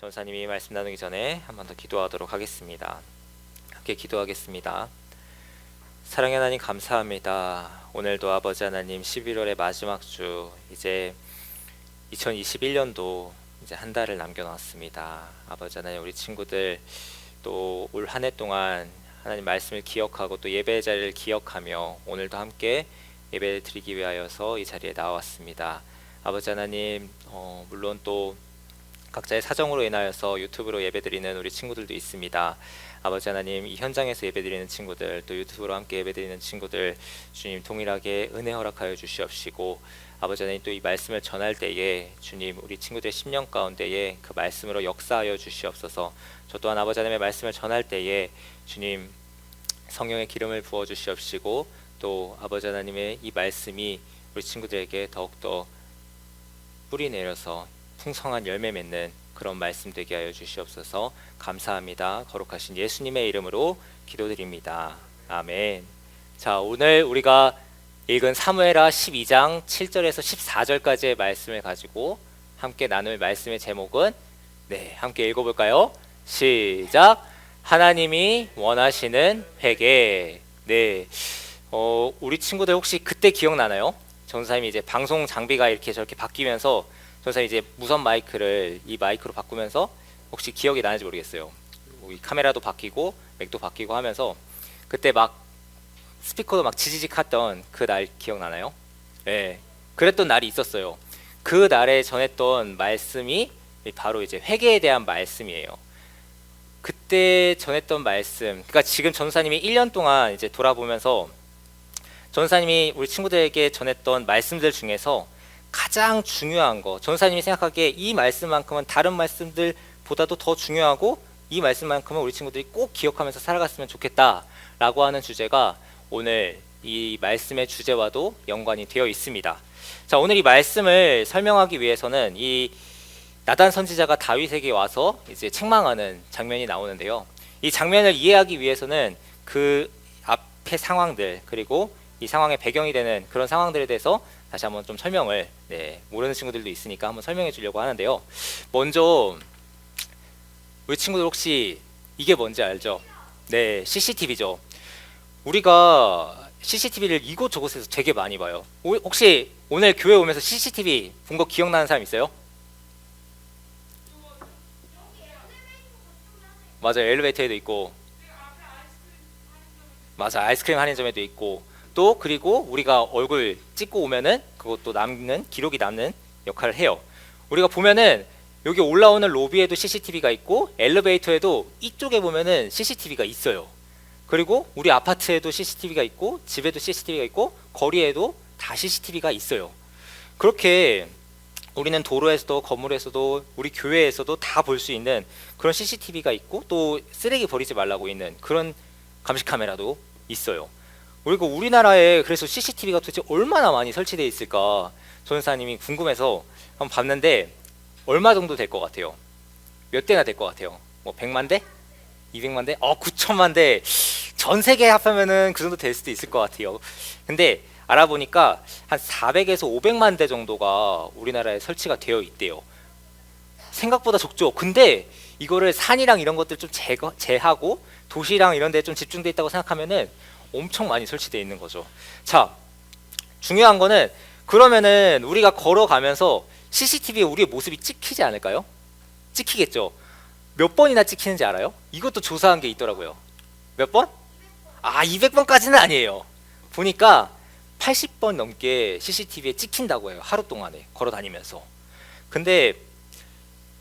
전사님이 말씀 나누기 전에 한 번 더 기도하도록 하겠습니다. 함께 기도하겠습니다. 사랑의 하나님 감사합니다. 오늘도 아버지 하나님 11월의 마지막 주, 이제 2021년도 이제 한 달을 남겨놨습니다. 아버지 하나님, 우리 친구들 또 올 한 해 동안 하나님 말씀을 기억하고 또 예배의 자리를 기억하며 오늘도 함께 예배를 드리기 위하여서 이 자리에 나왔습니다. 아버지 하나님, 물론 또 각자의 사정으로 인하여서 유튜브로 예배드리는 우리 친구들도 있습니다. 아버지 하나님, 이 현장에서 예배드리는 친구들, 또 유튜브로 함께 예배드리는 친구들, 주님 동일하게 은혜 허락하여 주시옵시고, 아버지 하나님, 또 이 말씀을 전할 때에 주님 우리 친구들의 심령 가운데에 그 말씀으로 역사하여 주시옵소서. 저 또한 아버지 하나님의 말씀을 전할 때에 주님 성령의 기름을 부어 주시옵시고, 또 아버지 하나님의 이 말씀이 우리 친구들에게 더욱더 뿌리 내려서 풍성한 열매 맺는 그런 말씀 되게 하여 주시옵소서. 감사합니다. 거룩하신 예수님의 이름으로 기도드립니다. 아멘. 자, 오늘 우리가 읽은 사무엘하 12장 7절에서 14절까지의 말씀을 가지고 함께 나눌 말씀의 제목은, 함께 읽어볼까요? 시작. 하나님이 원하시는 회개. 우리 친구들 혹시 그때 기억나나요? 전사님이 이제 방송 장비가 이렇게 저렇게 바뀌면서 전사님이 이제 무선 마이크를 이 마이크로 바꾸면서 혹시 기억이 나는지 모르겠어요. 이 카메라도 바뀌고 맥도 바뀌고 하면서 그때 막 스피커도 막 지지직 했던 그 날 기억나나요? 네, 그랬던 날이 있었어요. 그 날에 전했던 말씀이 바로 이제 회개에 대한 말씀이에요. 그때 전했던 말씀, 그러니까 지금 전사님이 1년 동안 이제 돌아보면서 전사님이 우리 친구들에게 전했던 말씀들 중에서 가장 중요한 거, 전사님이 생각하기에 이 말씀만큼은 다른 말씀들보다도 더 중요하고 이 말씀만큼은 우리 친구들이 꼭 기억하면서 살아갔으면 좋겠다라고 하는 주제가 오늘 이 말씀의 주제와도 연관이 되어 있습니다. 자, 오늘 이 말씀을 설명하기 위해서는 이 나단 선지자가 다윗에게 와서 이제 책망하는 장면이 나오는데요. 이 장면을 이해하기 위해서는 그 앞의 상황들, 그리고 이 상황의 배경이 되는 그런 상황들에 대해서 다시 한번 좀 설명을, 모르는 친구들도 있으니까 한번 설명해 주려고 하는데요. 먼저 우리 친구들 혹시 이게 뭔지 알죠? CCTV죠. 우리가 CCTV를 이곳저곳에서 되게 많이 봐요. 혹시 오늘 교회 오면서 CCTV 본 거 기억나는 사람 있어요? 맞아요. 엘리베이터에도 있고, 맞아, 아이스크림 할인점에도 있고, 또 그리고 우리가 얼굴 찍고 오면은 그것도 남는, 기록이 남는 역할을 해요. 우리가 보면은 여기 올라오는 로비에도 CCTV가 있고, 엘리베이터에도 이쪽에 보면은 CCTV가 있어요. 그리고 우리 아파트에도 CCTV가 있고, 집에도 CCTV가 있고, 거리에도 다 CCTV가 있어요. 그렇게 우리는 도로에서도 건물에서도 우리 교회에서도 다 볼 수 있는 그런 CCTV가 있고, 또 쓰레기 버리지 말라고 있는 그런 감시 카메라도 있어요. 그리고 우리나라에 그래서 CCTV가 도대체 얼마나 많이 설치되어 있을까 전사님이 궁금해서 한번 봤는데 얼마 정도 될 것 같아요? 몇 대나 될 것 같아요? 뭐 100만 대? 200만 대? 9천만 대. 전 세계 합하면은 그 정도 될 수도 있을 것 같아요. 근데 알아보니까 한 400에서 500만 대 정도가 우리나라에 설치가 되어 있대요. 생각보다 적죠. 근데 이거를 산이랑 이런 것들 좀 제하고 도시랑 이런 데 좀 집중돼 있다고 생각하면은 엄청 많이 설치되어 있는 거죠. 자, 중요한 거는 그러면은 우리가 걸어가면서 CCTV에 우리의 모습이 찍히지 않을까요? 찍히겠죠. 몇 번이나 찍히는지 알아요? 이것도 조사한 게 있더라고요. 몇 번? 200번까지는 아니에요. 보니까 80번 넘게 CCTV에 찍힌다고 해요. 하루 동안에 걸어 다니면서. 근데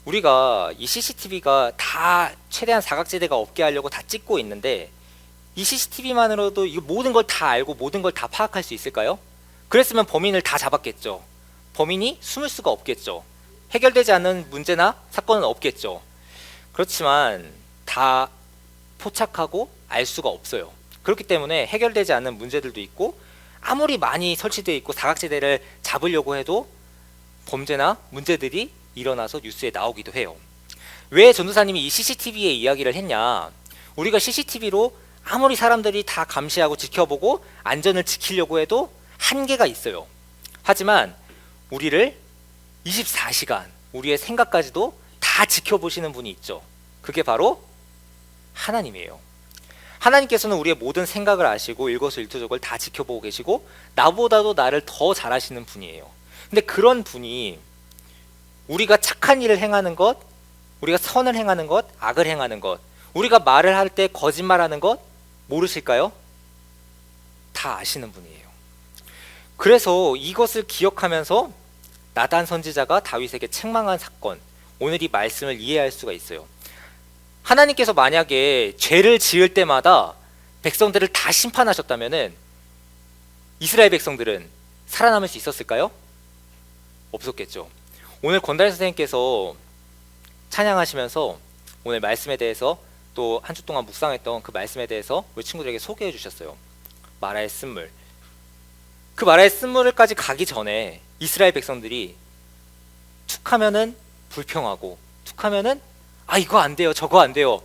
우리가 이 CCTV가 다 최대한 사각지대가 없게 하려고 다 찍고 있는데 이 CCTV만으로도 이 모든 걸 다 알고 모든 걸 다 파악할 수 있을까요? 그랬으면 범인을 다 잡았겠죠. 범인이 숨을 수가 없겠죠. 해결되지 않는 문제나 사건은 없겠죠. 그렇지만 다 포착하고 알 수가 없어요. 그렇기 때문에 해결되지 않는 문제들도 있고, 아무리 많이 설치되어 있고 사각지대를 잡으려고 해도 범죄나 문제들이 일어나서 뉴스에 나오기도 해요. 왜 전도사님이 이 CCTV의 이야기를 했냐? 우리가 CCTV로 아무리 사람들이 다 감시하고 지켜보고 안전을 지키려고 해도 한계가 있어요. 하지만 우리를 24시간 우리의 생각까지도 다 다 지켜보시는 분이 있죠. 그게 바로 하나님이에요. 하나님께서는 우리의 모든 생각을 아시고 일거수일투족을 다 지켜보고 계시고 나보다도 나를 더 잘 아시는 분이에요. 근데 그런 분이 우리가 착한 일을 행하는 것, 우리가 선을 행하는 것, 악을 행하는 것, 우리가 말을 할 때 거짓말하는 것 모르실까요? 다 아시는 분이에요. 그래서 이것을 기억하면서 나단 선지자가 다윗에게 책망한 사건, 오늘 이 말씀을 이해할 수가 있어요. 하나님께서 만약에 죄를 지을 때마다 백성들을 다 심판하셨다면은 이스라엘 백성들은 살아남을 수 있었을까요? 없었겠죠. 오늘 권다리 선생님께서 찬양하시면서 오늘 말씀에 대해서 또 한 주 동안 묵상했던 그 말씀에 대해서 우리 친구들에게 소개해 주셨어요. 마라의 쓴물. 그 마라의 쓴물까지 가기 전에 이스라엘 백성들이 툭하면은 불평하고 툭하면은 아 이거 안 돼요 저거 안 돼요.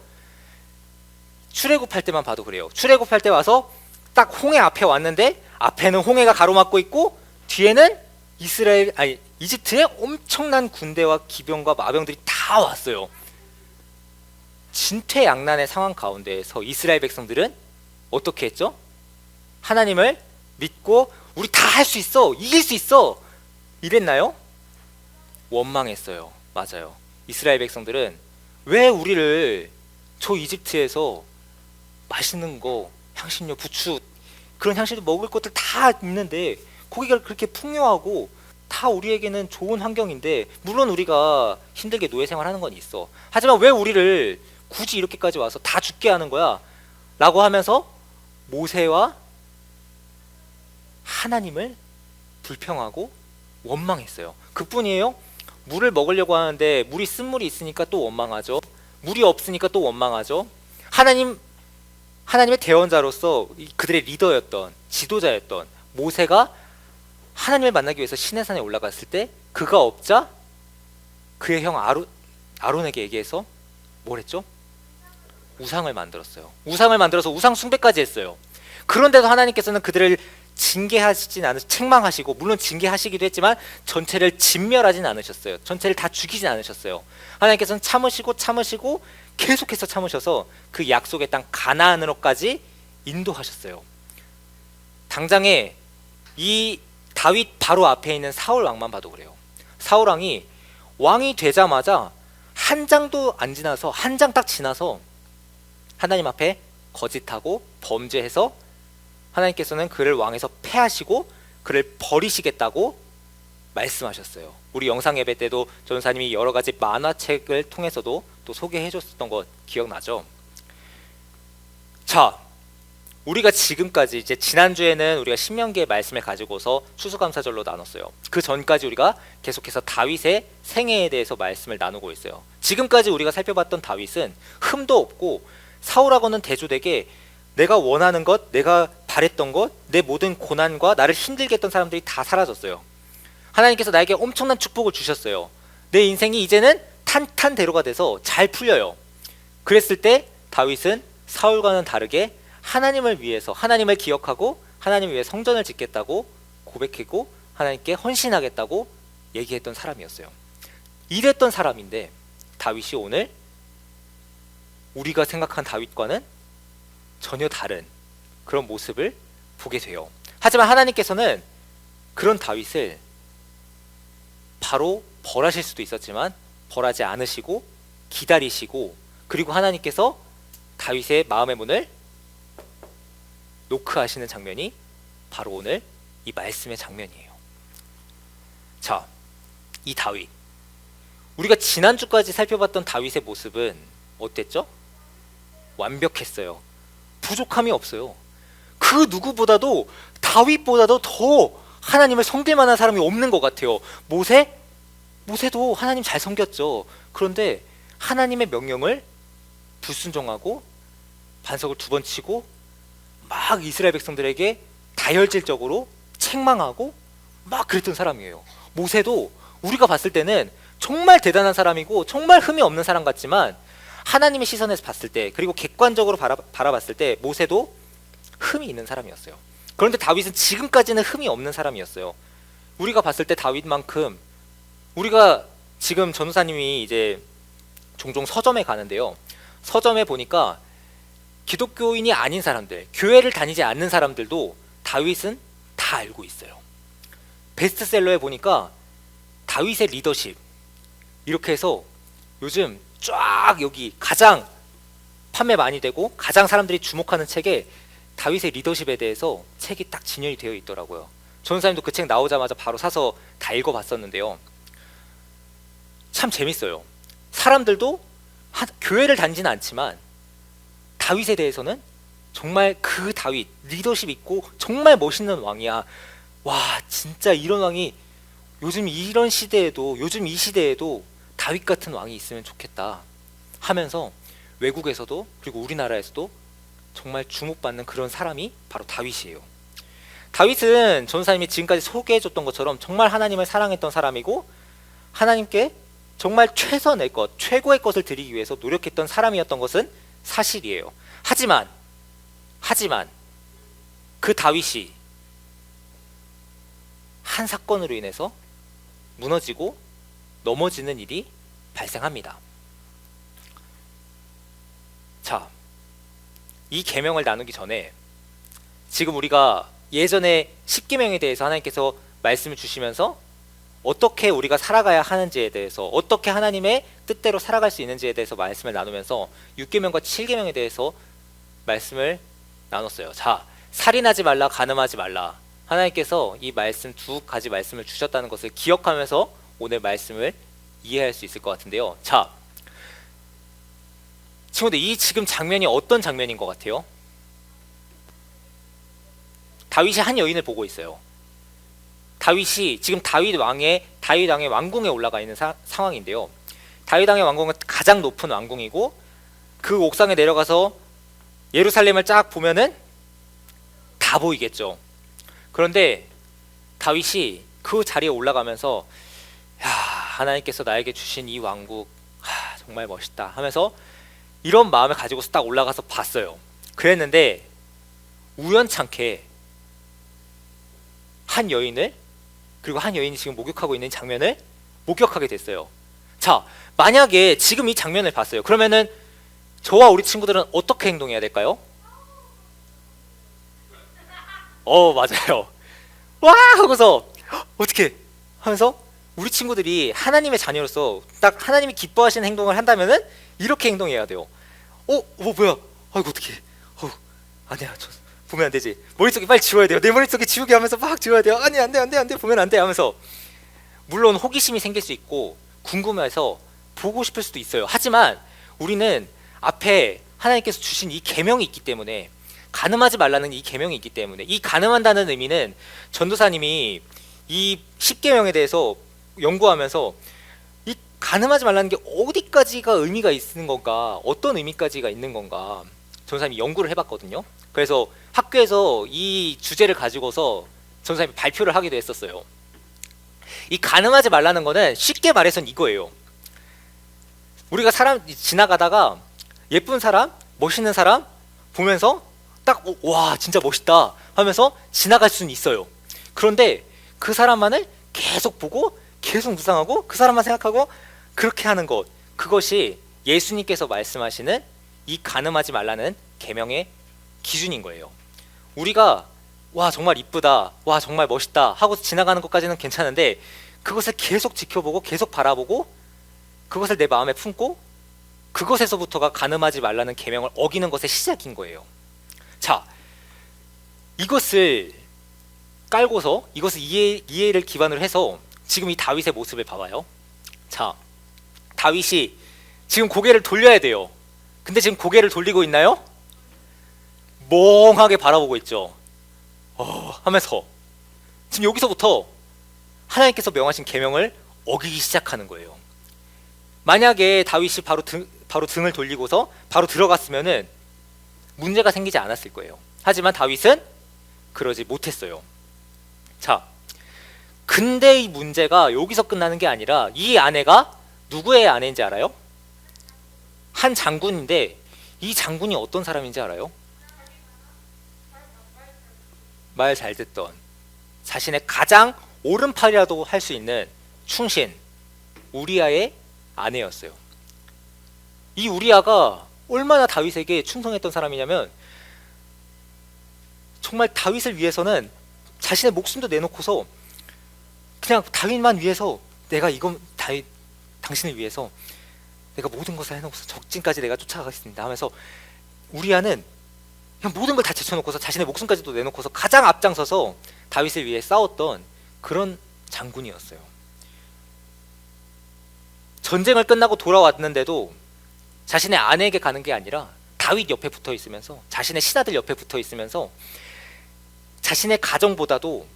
출애굽할 때만 봐도 그래요. 출애굽할 때 와서 딱 홍해 앞에 왔는데 앞에는 홍해가 가로막고 있고 뒤에는 이집트의 엄청난 군대와 기병과 마병들이 다 왔어요. 진퇴양난의 상황 가운데에서 이스라엘 백성들은 어떻게 했죠? 하나님을 믿고 우리 다 할 수 있어, 이길 수 있어 이랬나요? 원망했어요. 맞아요. 이스라엘 백성들은 왜 우리를 저 이집트에서 맛있는 거, 향신료, 부추 그런 향신료 먹을 것들 다 있는데 거기가 그렇게 풍요하고 다 우리에게는 좋은 환경인데 물론 우리가 힘들게 노예 생활하는 건 있어. 하지만 왜 우리를 굳이 이렇게까지 와서 다 죽게 하는 거야? 라고 하면서 모세와 하나님을 불평하고 원망했어요. 그뿐이에요? 물을 먹으려고 하는데 물이 쓴물이 있으니까 또 원망하죠. 물이 없으니까 또 원망하죠. 하나님의 대언자로서 그들의 리더였던 지도자였던 모세가 하나님을 만나기 위해서 시내산에 올라갔을 때 그가 없자 그의 형 아론에게 얘기해서 뭘 했죠? 우상을 만들었어요. 우상을 만들어서 우상 숭배까지 했어요. 그런데도 하나님께서는 그들을 책망하시고 물론 징계하시기도 했지만 전체를 진멸하진 않으셨어요. 전체를 다 죽이진 않으셨어요. 하나님께서는 참으시고 계속해서 참으셔서 그 약속의 땅 가나안으로까지 인도하셨어요. 당장에 이 다윗 바로 앞에 있는 사울 왕만 봐도 그래요. 사울 왕이 왕이 되자마자 한 장도 안 지나서 한 장 딱 지나서 하나님 앞에 거짓하고 범죄해서 하나님께서는 그를 왕에서 패하시고 그를 버리시겠다고 말씀하셨어요. 우리 영상 예배 때도 전사님이 여러 가지 만화책을 통해서도 또 소개해 줬었던 거 기억나죠? 자, 우리가 지금까지 이제 지난주에는 우리가 신명기의 말씀을 가지고서 추수감사절로 나눴어요. 그 전까지 우리가 계속해서 다윗의 생애에 대해서 말씀을 나누고 있어요. 지금까지 우리가 살펴봤던 다윗은 흠도 없고 사울하고는 대조되게 내가 원하는 것, 내가 바랬던 것, 내 모든 고난과 나를 힘들게 했던 사람들이 다 사라졌어요. 하나님께서 나에게 엄청난 축복을 주셨어요. 내 인생이 이제는 탄탄대로가 돼서 잘 풀려요. 그랬을 때 다윗은 사울과는 다르게 하나님을 위해서 하나님을 기억하고 하나님을 위해 성전을 짓겠다고 고백했고 하나님께 헌신하겠다고 얘기했던 사람이었어요. 이랬던 사람인데 다윗이 오늘 우리가 생각한 다윗과는 전혀 다른 그런 모습을 보게 돼요. 하지만 하나님께서는 그런 다윗을 바로 벌하실 수도 있었지만 벌하지 않으시고 기다리시고 그리고 하나님께서 다윗의 마음의 문을 노크하시는 장면이 바로 오늘 이 말씀의 장면이에요. 자, 이 다윗 우리가 지난주까지 살펴봤던 다윗의 모습은 어땠죠? 완벽했어요. 부족함이 없어요. 그 누구보다도 다윗보다도 더 하나님을 섬길 만한 사람이 없는 것 같아요. 모세도 하나님 잘 섬겼죠. 그런데 하나님의 명령을 불순종하고 반석을 2번 치고 막 이스라엘 백성들에게 다혈질적으로 책망하고 막 그랬던 사람이에요. 모세도 우리가 봤을 때는 정말 대단한 사람이고 정말 흠이 없는 사람 같지만 하나님의 시선에서 봤을 때 그리고 객관적으로 바라봤을 때 모세도 흠이 있는 사람이었어요. 그런데 다윗은 지금까지는 흠이 없는 사람이었어요. 우리가 봤을 때 다윗만큼 우리가 지금 전우사님이 이제 종종 서점에 가는데요. 서점에 보니까 기독교인이 아닌 사람들, 교회를 다니지 않는 사람들도 다윗은 다 알고 있어요. 베스트셀러에 보니까 다윗의 리더십 이렇게 해서 요즘 쫙 여기 가장 판매 많이 되고 가장 사람들이 주목하는 책에 다윗의 리더십에 대해서 책이 딱 진열이 되어 있더라고요. 전사님도 그 책 나오자마자 바로 사서 다 읽어봤었는데요. 참 재밌어요. 사람들도 교회를 다니지는 않지만 다윗에 대해서는 정말 그 다윗 리더십 있고 정말 멋있는 왕이야. 와, 진짜 이런 왕이 요즘 이런 시대에도, 요즘 이 시대에도 다윗 같은 왕이 있으면 좋겠다 하면서 외국에서도 그리고 우리나라에서도 정말 주목받는 그런 사람이 바로 다윗이에요. 다윗은 전사님이 지금까지 소개해줬던 것처럼 정말 하나님을 사랑했던 사람이고 하나님께 정말 최선의 것, 최고의 것을 드리기 위해서 노력했던 사람이었던 것은 사실이에요. 하지만 그 다윗이 한 사건으로 인해서 무너지고 넘어지는 일이 발생합니다. 자, 이 계명을 나누기 전에 지금 우리가 예전에 십계명에 대해서 하나님께서 말씀을 주시면서 어떻게 우리가 살아가야 하는지에 대해서, 어떻게 하나님의 뜻대로 살아갈 수 있는지에 대해서 말씀을 나누면서 6계명과 7계명에 대해서 말씀을 나눴어요. 자, 살인하지 말라, 간음하지 말라. 하나님께서 이 말씀, 두 가지 말씀을 주셨다는 것을 기억하면서 오늘 말씀을 이해할 수 있을 것 같은데요. 자, 친구들, 이 지금 장면이 어떤 장면인 것 같아요? 다윗이 한 여인을 보고 있어요. 다윗이 지금 다윗 왕의 왕궁에 올라가 있는 상황인데요. 다윗 왕의 왕궁은 가장 높은 왕궁이고 그 옥상에 내려가서 예루살렘을 쫙 보면은 다 보이겠죠. 그런데 다윗이 그 자리에 올라가면서 야, 하나님께서 나에게 주신 이 왕국 정말 멋있다 하면서 이런 마음을 가지고서 딱 올라가서 봤어요. 그랬는데 우연찮게 한 여인을, 그리고 한 여인이 지금 목욕하고 있는 장면을 목격하게 됐어요. 자, 만약에 지금 이 장면을 봤어요. 그러면은 저와 우리 친구들은 어떻게 행동해야 될까요? 맞아요. 와 하고서 어떻게 하면서 우리 친구들이 하나님의 자녀로서 딱 하나님이 기뻐하시는 행동을 한다면은 이렇게 행동해야 돼요. 뭐야? 아이고 어떡해. 아니야, 저 보면 안 되지. 머릿속에 빨리 지워야 돼요. 내 머릿속에 지우게 하면서 막 지워야 돼요. 아니, 안 돼, 보면 안 돼 하면서. 물론 호기심이 생길 수 있고 궁금해서 보고 싶을 수도 있어요. 하지만 우리는 앞에 하나님께서 주신 이 계명이 있기 때문에, 간음하지 말라는 이 계명이 있기 때문에, 이 간음한다는 의미는 전도사님이 이 10계명에 대해서 연구하면서 이 간음하지 말라는 게 어디까지가 의미가 있는 건가, 어떤 의미까지가 있는 건가 전도사님이 연구를 해봤거든요. 그래서 학교에서 이 주제를 가지고서 전도사님이 발표를 하기도 했었어요. 이 간음하지 말라는 거는 쉽게 말해서는 이거예요. 우리가 사람 지나가다가 예쁜 사람, 멋있는 사람 보면서 딱 와 진짜 멋있다 하면서 지나갈 수는 있어요. 그런데 그 사람만을 계속 보고 계속 묵상하고 그 사람만 생각하고 그렇게 하는 것, 그것이 예수님께서 말씀하시는 이 간음하지 말라는 계명의 기준인 거예요. 우리가 와 정말 이쁘다, 와 정말 멋있다 하고 지나가는 것까지는 괜찮은데 그것을 계속 지켜보고 계속 바라보고 그것을 내 마음에 품고 그것에서부터가 간음하지 말라는 계명을 어기는 것의 시작인 거예요. 자, 이것을 깔고서 이것을 이해를 기반으로 해서 지금 이 다윗의 모습을 봐봐요. 자, 다윗이 지금 고개를 돌려야 돼요. 근데 지금 고개를 돌리고 있나요? 멍하게 바라보고 있죠. 하면서 지금 여기서부터 하나님께서 명하신 계명을 어기기 시작하는 거예요. 만약에 다윗이 바로 등을 돌리고서 바로 들어갔으면은 문제가 생기지 않았을 거예요. 하지만 다윗은 그러지 못했어요. 자, 근데 이 문제가 여기서 끝나는 게 아니라 이 아내가 누구의 아내인지 알아요? 한 장군인데 이 장군이 어떤 사람인지 알아요? 말 잘 듣던, 자신의 가장 오른팔이라도 할 수 있는 충신 우리아의 아내였어요. 이 우리아가 얼마나 다윗에게 충성했던 사람이냐면 정말 다윗을 위해서는 자신의 목숨도 내놓고서 그냥 다윗만 위해서 내가 이건 다윗 당신을 위해서 내가 모든 것을 해놓고서 적진까지 내가 쫓아가겠습니다 하면서 우리아는 그냥 모든 걸 다 제쳐놓고서 자신의 목숨까지도 내놓고서 가장 앞장서서 다윗을 위해 싸웠던 그런 장군이었어요. 전쟁을 끝나고 돌아왔는데도 자신의 아내에게 가는 게 아니라 다윗 옆에 붙어 있으면서 자신의 신하들 옆에 붙어 있으면서 자신의 가정보다도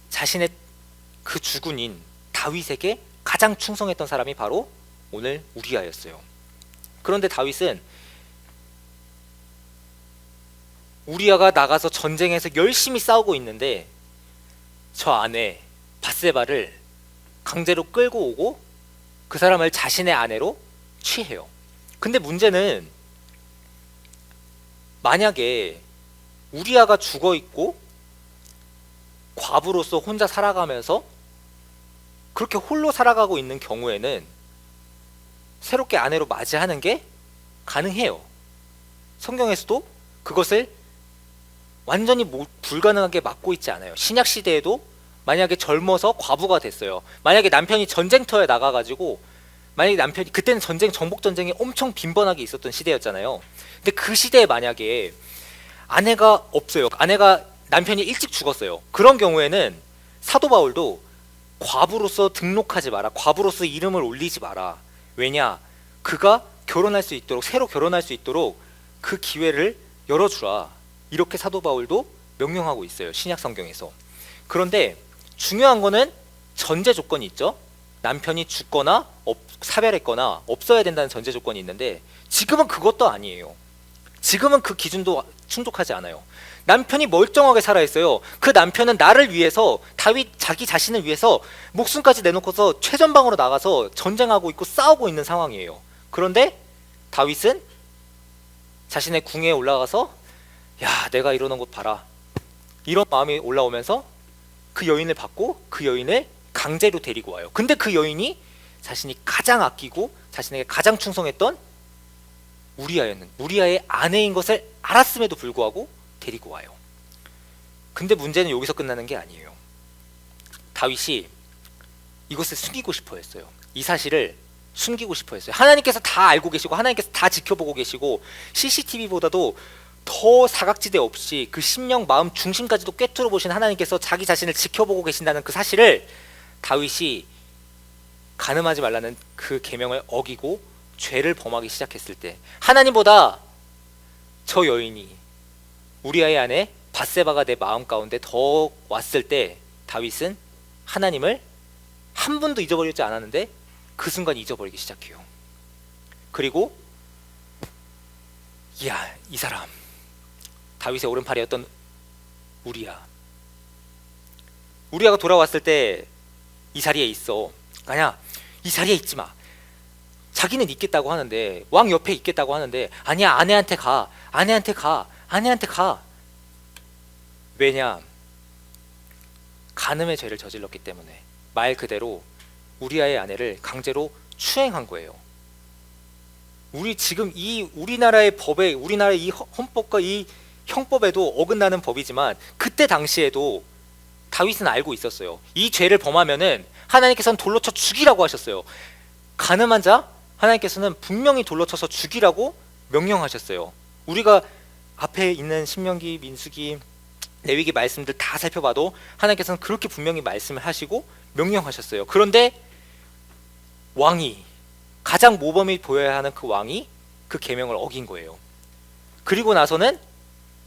자신의 그 주군인 다윗에게 가장 충성했던 사람이 바로 오늘 우리아였어요. 그런데 다윗은 우리아가 나가서 전쟁에서 열심히 싸우고 있는데 저 아내 밧세바를 강제로 끌고 오고 그 사람을 자신의 아내로 취해요. 근데 문제는 만약에 우리아가 죽어 있고 과부로서 혼자 살아가면서 그렇게 홀로 살아가고 있는 경우에는 새롭게 아내로 맞이하는 게 가능해요. 성경에서도 그것을 완전히 불가능하게 막고 있지 않아요. 신약 시대에도 만약에 젊어서 과부가 됐어요. 만약에 남편이 전쟁터에 나가가지고 만약에 남편이 그때는 정복 전쟁이 엄청 빈번하게 있었던 시대였잖아요. 근데 그 시대에 만약에 아내가 없어요. 남편이 일찍 죽었어요. 그런 경우에는 사도 바울도 과부로서 등록하지 마라. 과부로서 이름을 올리지 마라. 왜냐? 그가 결혼할 수 있도록 새로 결혼할 수 있도록 그 기회를 열어주라. 이렇게 사도 바울도 명령하고 있어요. 신약 성경에서. 그런데 중요한 거는 전제 조건이 있죠. 남편이 죽거나 사별했거나 없어야 된다는 전제 조건이 있는데 지금은 그것도 아니에요. 지금은 그 기준도 충족하지 않아요. 남편이 멀쩡하게 살아있어요. 그 남편은 나를 위해서 다윗 자기 자신을 위해서 목숨까지 내놓고서 최전방으로 나가서 전쟁하고 있고 싸우고 있는 상황이에요. 그런데 다윗은 자신의 궁에 올라가서 야 내가 이러는 것 봐라 이런 마음이 올라오면서 그 여인을 받고 그 여인을 강제로 데리고 와요. 근데 그 여인이 자신이 가장 아끼고 자신에게 가장 충성했던 우리아의 아내인 것을 알았음에도 불구하고 데리고 와요. 근데 문제는 여기서 끝나는 게 아니에요. 다윗이 이것을 숨기고 싶어 했어요. 이 사실을 숨기고 싶어 했어요. 하나님께서 다 알고 계시고 하나님께서 다 지켜보고 계시고 CCTV보다도 더 사각지대 없이 그 심령 마음 중심까지도 꿰뚫어 보신 하나님께서 자기 자신을 지켜보고 계신다는 그 사실을 다윗이 간음하지 말라는 그 계명을 어기고 죄를 범하기 시작했을 때 하나님보다 저 여인이 우리아의 아내 밧세바가 내 마음 가운데 더 왔을 때 다윗은 하나님을 한 번도 잊어버리지 않았는데 그 순간 잊어버리기 시작해요. 그리고 이야 이 사람 다윗의 오른팔이었던 우리아가 돌아왔을 때 이 자리에 있어. 아니야 이 자리에 있지 마. 자기는 있겠다고 하는데 왕 옆에 있겠다고 하는데 아니야 아내한테 가. 왜냐? 간음의 죄를 저질렀기 때문에 말 그대로 우리아의 아내를 강제로 추행한 거예요. 지금 이 우리나라의 법에 우리나라의 이 헌법과 이 형법에도 어긋나는 법이지만 그때 당시에도 다윗은 알고 있었어요. 이 죄를 범하면은 하나님께서는 돌로 쳐 죽이라고 하셨어요. 간음한 자 하나님께서는 분명히 돌로 쳐서 죽이라고 명령하셨어요. 우리가 앞에 있는 신명기, 민수기, 레위기 말씀들 다 살펴봐도 하나님께서는 그렇게 분명히 말씀을 하시고 명령하셨어요. 그런데 왕이 가장 모범이 보여야 하는 그 왕이 그 계명을 어긴 거예요. 그리고 나서는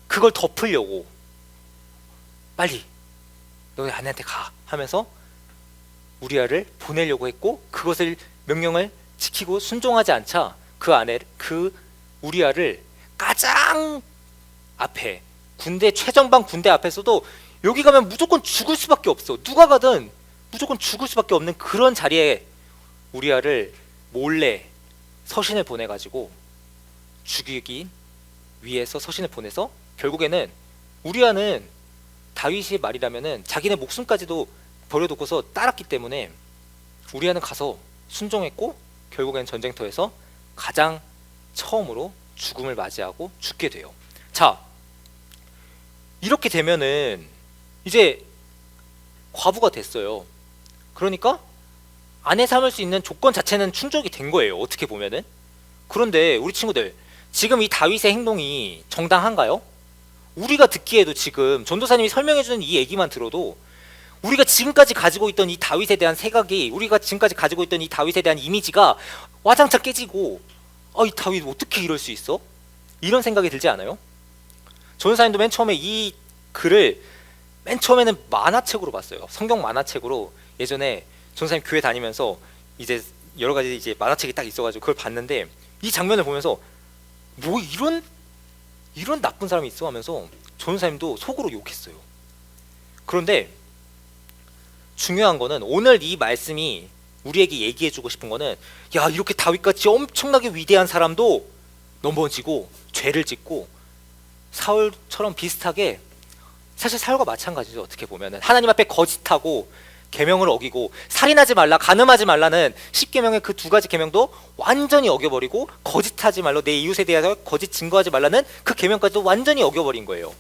그걸 덮으려고 빨리 너희 아내한테 가 하면서 우리아를 보내려고 했고 그것을 명령을 지키고 순종하지 않자 그 우리아를 가장 앞에 최전방 군대 앞에서도 여기 가면 무조건 죽을 수밖에 없어. 누가 가든 무조건 죽을 수밖에 없는 그런 자리에 우리아를 몰래 서신을 보내가지고 죽이기 위해서 서신을 보내서 결국에는 우리아는 다윗의 말이라면은 자기네 목숨까지도 버려두고서 따랐기 때문에 우리아는 가서 순종했고 결국에는 전쟁터에서 가장 처음으로 죽음을 맞이하고 죽게 돼요. 자, 이렇게 되면은 이제 과부가 됐어요. 그러니까 아내 삼을 수 있는 조건 자체는 충족이 된 거예요, 어떻게 보면은. 그런데 우리 친구들, 지금 이 다윗의 행동이 정당한가요? 우리가 듣기에도 지금 전도사님이 설명해주는 이 얘기만 들어도 우리가 지금까지 가지고 있던 이 다윗에 대한 생각이, 우리가 지금까지 가지고 있던 이 다윗에 대한 이미지가 와장창 깨지고, 이 다윗 어떻게 이럴 수 있어? 이런 생각이 들지 않아요? 전도사님도 맨 처음에 이 글을 맨 처음에는 만화책으로 봤어요. 성경 만화책으로. 예전에 전도사님 교회 다니면서 이제 여러 가지 이제 만화책이 딱 있어가지고 그걸 봤는데, 이 장면을 보면서 뭐 이런 나쁜 사람이 있어 하면서 전도사님도 속으로 욕했어요. 그런데 중요한 거는, 오늘 이 말씀이 우리에게 얘기해주고 싶은 거는, 야, 이렇게 다윗같이 엄청나게 위대한 사람도 넘어지고 죄를 짓고 사울처럼 비슷하게, 사실 사울과 마찬가지죠. 어떻게 보면은 하나님 앞에 거짓하고 계명을 어기고, 살인하지 말라, 간음하지 말라는 10계명의 그 두 가지 계명도 완전히 어겨버리고, 거짓하지 말라, 내 이웃에 대해서 거짓 증거하지 말라는 그 계명까지도 완전히 어겨버린 거예요.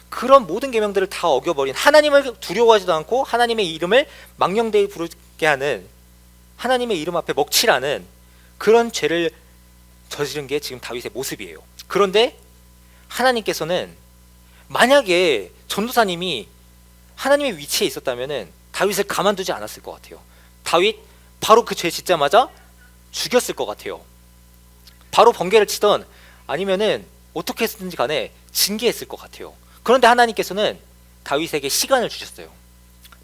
그런 모든 계명들을 다 어겨버린, 하나님을 두려워하지도 않고 하나님의 이름을 망령되이 부르게 하는, 하나님의 이름 앞에 먹칠하는 그런 죄를 저지른 게 지금 다윗의 모습이에요. 그런데 하나님께서는, 만약에 전도사님이 하나님의 위치에 있었다면은 다윗을 가만두지 않았을 것 같아요. 다윗 바로 그 죄 짓자마자 죽였을 것 같아요. 바로 번개를 치던, 아니면은 어떻게 했든지 간에 징계했을 것 같아요. 그런데 하나님께서는 다윗에게 시간을 주셨어요.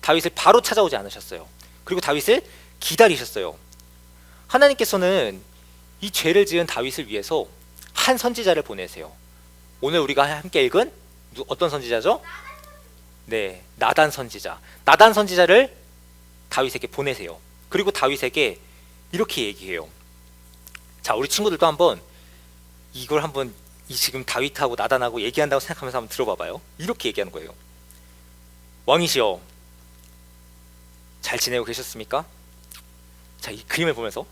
다윗을 바로 찾아오지 않으셨어요. 그리고 다윗을 기다리셨어요. 하나님께서는 이 죄를 지은 다윗을 위해서 한 선지자를 보내세요. 오늘 우리가 함께 읽은 어떤 선지자죠? 네, 나단 선지자. 나단 선지자를 다윗에게 보내세요. 그리고 다윗에게 이렇게 얘기해요. 자, 우리 친구들도 한번 이걸 한번, 이 지금 다윗하고 나단하고 얘기한다고 생각하면서 한번 들어봐봐요. 이렇게 얘기하는 거예요. 왕이시여, 잘 지내고 계셨습니까? 자, 이 그림을 보면서,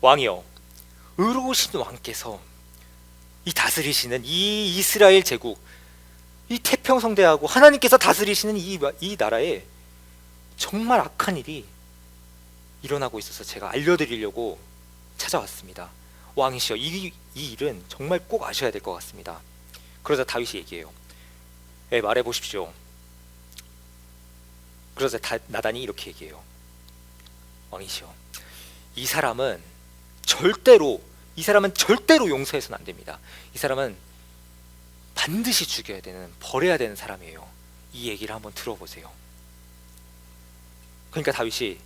왕이여, 의로우신 왕께서 이 다스리시는 이 이스라엘 제국, 이 태평성대하고 하나님께서 다스리시는 이 나라에 정말 악한 일이 일어나고 있어서 제가 알려드리려고 찾아왔습니다. 왕이시여, 이 일은 정말 꼭 아셔야 될 것 같습니다. 그러자 다윗이 얘기해요. 말해보십시오. 그러자 나단이 이렇게 얘기해요. 왕이시여, 이 사람은 절대로 용서해서는 안 됩니다. 이 사람은 반드시 죽여야 되는, 버려야 되는 사람이에요. 이 얘기를 한번 들어보세요. 그러니까 다윗이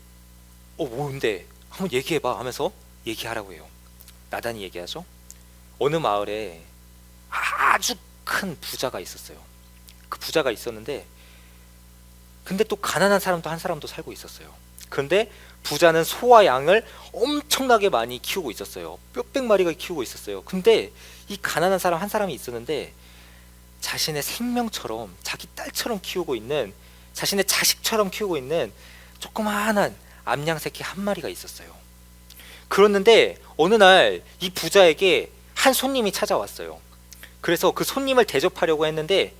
뭔데? 한번 얘기해봐 하면서 얘기하라고 해요. 나단이 얘기하죠. 어느 마을에 아주 큰 부자가 있었어요. 그 부자가 있었는데, 근데 또 가난한 사람도 한 사람도 살고 있었어요. 그런데 부자는 소와 양을 엄청나게 많이 키우고 있었어요. 몇백 마리가 키우고 있었어요. 근데 이 가난한 사람 한 사람이 있었는데, 자신의 생명처럼, 자기 딸처럼 키우고 있는, 자신의 자식처럼 키우고 있는 조그마한 암양 새끼 한 마리가 있었어요. 그랬는데 어느 날 이 부자에게 한 손님이 찾아왔어요. 그래서 그 손님을 대접하려고 했는데,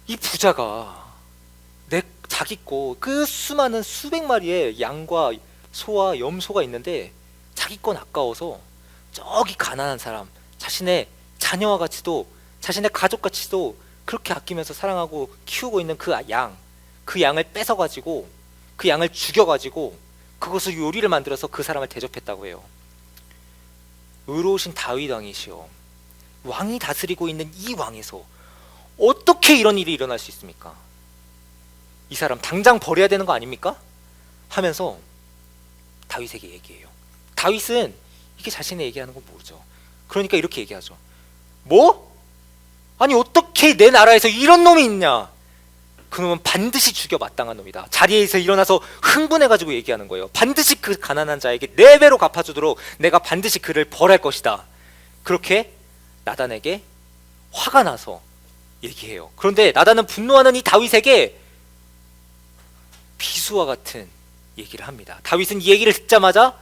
이 부자가 자기 거 그 수많은 수백 마리의 양과 소와 염소가 있는데, 자기 건 아까워서 저기 가난한 사람, 자신의 자녀와 같이도, 자신의 가족같이도 그렇게 아끼면서 사랑하고 키우고 있는 그 양을 뺏어가지고, 그 양을 죽여가지고 그것을 요리를 만들어서 그 사람을 대접했다고 해요. 의로우신 다윗 왕이시여, 왕이 다스리고 있는 이 왕에서 어떻게 이런 일이 일어날 수 있습니까? 이 사람 당장 버려야 되는 거 아닙니까? 하면서 다윗에게 얘기해요. 다윗은 이게 자신의 얘기하는 건 모르죠. 그러니까 이렇게 얘기하죠. 뭐? 아니, 어떻게 내 나라에서 이런 놈이 있냐? 그놈은 반드시 죽여 마땅한 놈이다. 자리에서 일어나서 흥분해가지고 얘기하는 거예요. 반드시 그 가난한 자에게 4배로 갚아주도록 내가 반드시 그를 벌할 것이다. 그렇게 나단에게 화가 나서 얘기해요. 그런데 나단은 분노하는 이 다윗에게 비수와 같은 얘기를 합니다. 다윗은 이 얘기를 듣자마자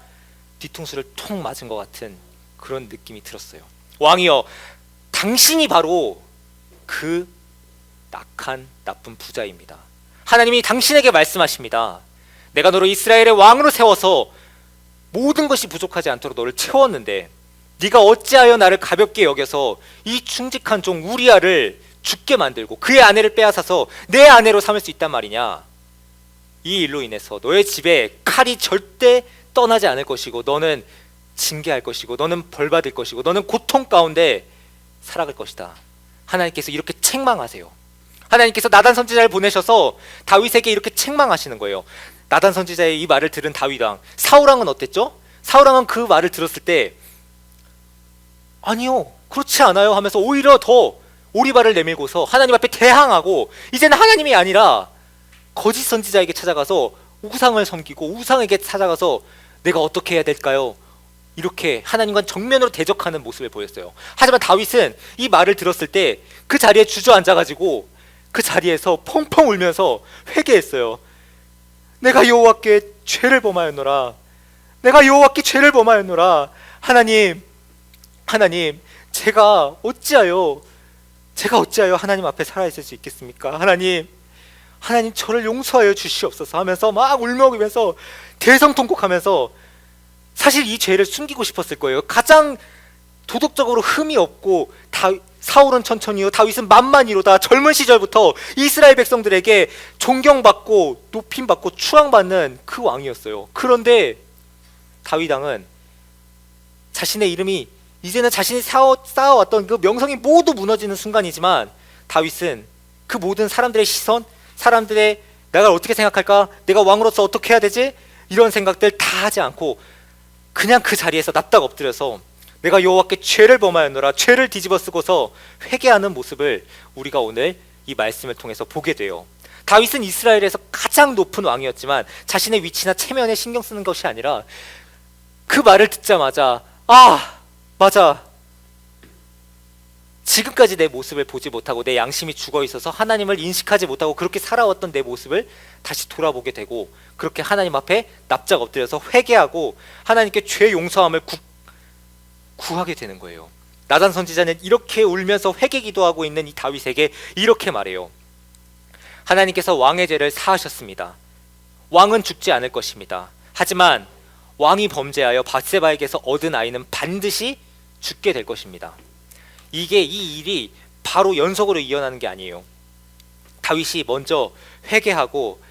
뒤통수를 통 맞은 것 같은 그런 느낌이 들었어요. 왕이여, 당신이 바로 그 악한 나쁜 부자입니다. 하나님이 당신에게 말씀하십니다. 내가 너를 이스라엘의 왕으로 세워서 모든 것이 부족하지 않도록 너를 채웠는데 네가 어찌하여 나를 가볍게 여겨서 이 충직한 종 우리아를 죽게 만들고 그의 아내를 빼앗아서 내 아내로 삼을 수 있단 말이냐. 이 일로 인해서 너의 집에 칼이 절대 떠나지 않을 것이고 너는 징계할 것이고 너는 벌받을 것이고 너는 고통 가운데 살아갈 것이다. 하나님께서 이렇게 책망하세요. 하나님께서 나단 선지자를 보내셔서 다윗에게 이렇게 책망하시는 거예요. 나단 선지자의 이 말을 들은 다윗 왕, 사울 왕은 어땠죠? 사울 왕은 그 말을 들었을 때 아니요, 그렇지 않아요 하면서 오히려 더 오리발을 내밀고서 하나님 앞에 대항하고 이제는 하나님이 아니라 거짓 선지자에게 찾아가서 우상을 섬기고 우상에게 찾아가서 내가 어떻게 해야 될까요? 이렇게 하나님과 정면으로 대적하는 모습을 보였어요. 하지만 다윗은 이 말을 들었을 때 그 자리에 주저앉아가지고 그 자리에서 펑펑 울면서 회개했어요. 내가 여호와께 죄를 범하였노라. 내가 여호와께 죄를 범하였노라. 하나님, 제가 어찌하여 하나님 앞에 살아있을 수 있겠습니까? 하나님 저를 용서하여 주시옵소서 하면서 막 울먹이면서 대성통곡하면서 사실 이 죄를 숨기고 싶었을 거예요. 가장 도덕적으로 흠이 없고 사울은 천천히요 다윗은 만만히로다. 젊은 시절부터 이스라엘 백성들에게 존경받고 높임받고 추앙받는 그 왕이었어요. 그런데 다윗 왕은 자신의 이름이 이제는 자신이 쌓아왔던 그 명성이 모두 무너지는 순간이지만 다윗은 그 모든 사람들의 시선, 사람들의 내가 어떻게 생각할까? 내가 왕으로서 어떻게 해야 되지? 이런 생각들 다 하지 않고 그냥 그 자리에서 납작 엎드려서 내가 여호와께 죄를 범하였노라, 죄를 뒤집어 쓰고서 회개하는 모습을 우리가 오늘 이 말씀을 통해서 보게 돼요. 다윗은 이스라엘에서 가장 높은 왕이었지만 자신의 위치나 체면에 신경 쓰는 것이 아니라 그 말을 듣자마자 맞아, 지금까지 내 모습을 보지 못하고 내 양심이 죽어 있어서 하나님을 인식하지 못하고 그렇게 살아왔던 내 모습을 다시 돌아보게 되고 그렇게 하나님 앞에 납작 엎드려서 회개하고 하나님께 죄 용서함을 구하게 되는 거예요. 나단 선지자는 이렇게 울면서 회개 기도하고 있는 이 다윗에게 이렇게 말해요. 하나님께서 왕의 죄를 사하셨습니다. 왕은 죽지 않을 것입니다. 하지만 왕이 범죄하여 밧세바에게서 얻은 아이는 반드시 죽게 될 것입니다. 이 일이 바로 연속으로 이어나는 게 아니에요. 다윗이 먼저 회개하고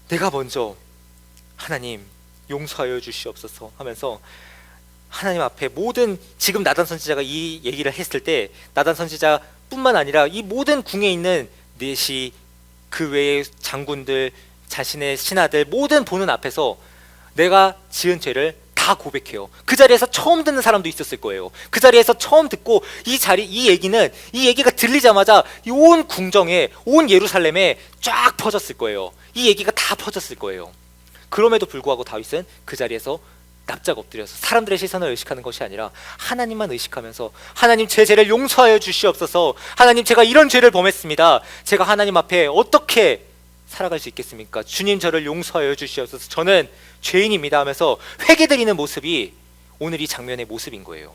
내가 먼저 하나님 용서하여 주시옵소서 하면서 하나님 앞에 모든 지금 나단 선지자가 이 얘기를 했을 때 나단 선지자뿐만 아니라 이 모든 궁에 있는 넷이 그 외의 장군들 자신의 신하들 모든 보는 앞에서 내가 지은 죄를 다 고백해요. 그 자리에서 처음 듣는 사람도 있었을 거예요. 그 자리에서 처음 듣고 이 얘기가 들리자마자 온 궁정에 온 예루살렘에 쫙 퍼졌을 거예요. 이 얘기가 다 퍼졌을 거예요. 그럼에도 불구하고 다윗은 그 자리에서 납작 엎드려서 사람들의 시선을 의식하는 것이 아니라 하나님만 의식하면서 하나님 제 죄를 용서하여 주시옵소서. 하나님 제가 이런 죄를 범했습니다. 제가 하나님 앞에 어떻게 살아갈 수 있겠습니까? 주님 저를 용서하여 주시옵소서. 저는 죄인입니다 하면서 회개드리는 모습이 오늘 이 장면의 모습인 거예요.